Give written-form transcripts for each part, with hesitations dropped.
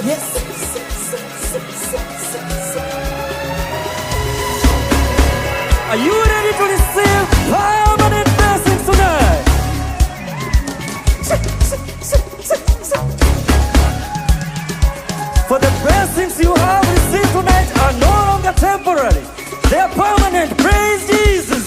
Yes. Are you ready to receive permanent blessings tonight? For the blessings you have received tonight are no longer temporary. They are permanent. Praise Jesus.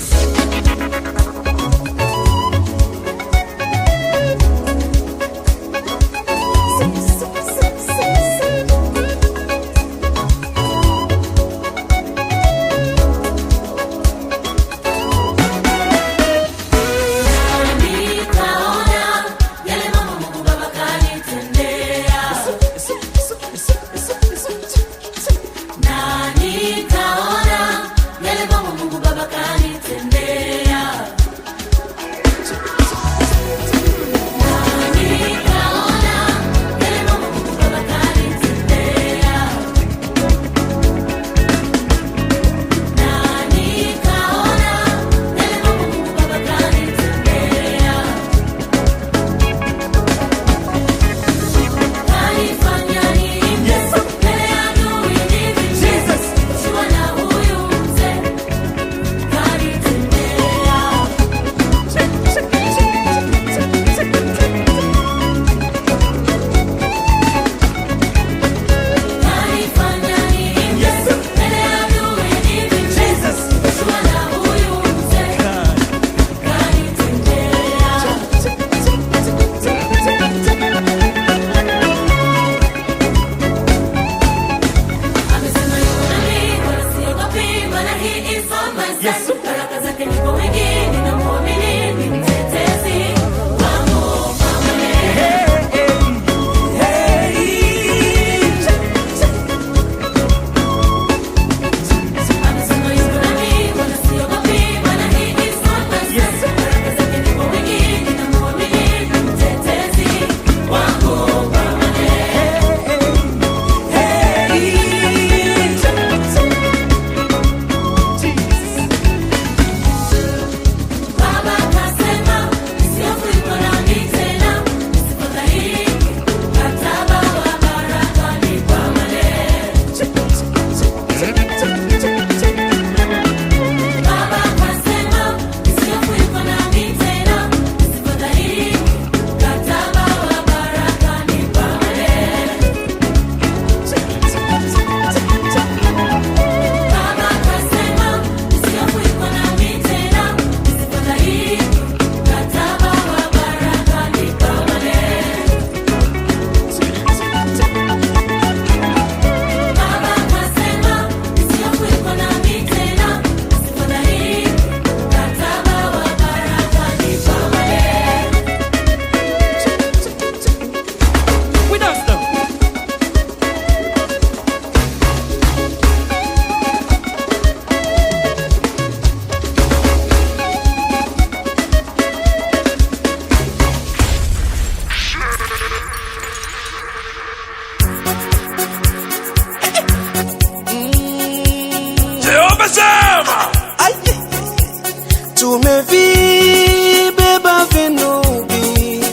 Tumevibeba vinubi,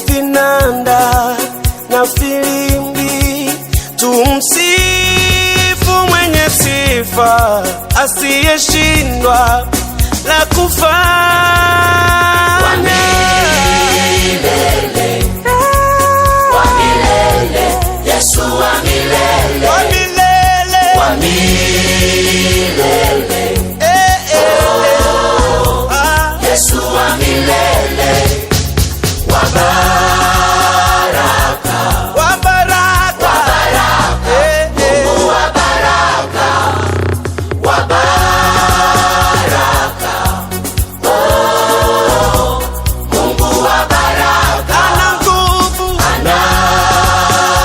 vinanda na filimbi, tumsifu mwenye sifa, asiyeshindwa la kufanya. Wa milele, wa milele, Yesu wa milele, Wa milele, wa milele, Yesu wa milele, wa baraka, wa baraka, Mungu wa baraka, wa baraka, Mungu wa baraka, ana nguvu, ana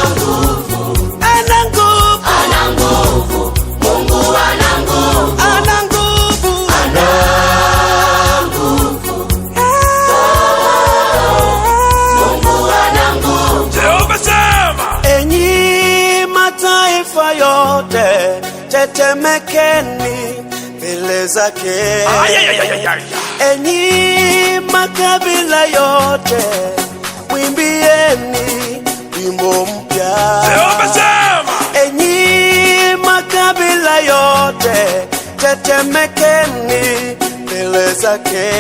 nguvu, ana nguvu, ana nguvu, Mungu ana nguvu, ana nguvu, ana nguvu, Mungu ana nguvu. Jehova sema, enyi mataifa yote, tetemekeni mbele zake. Enyi makabila yote, mwimbieni tetemekeni mbele zake.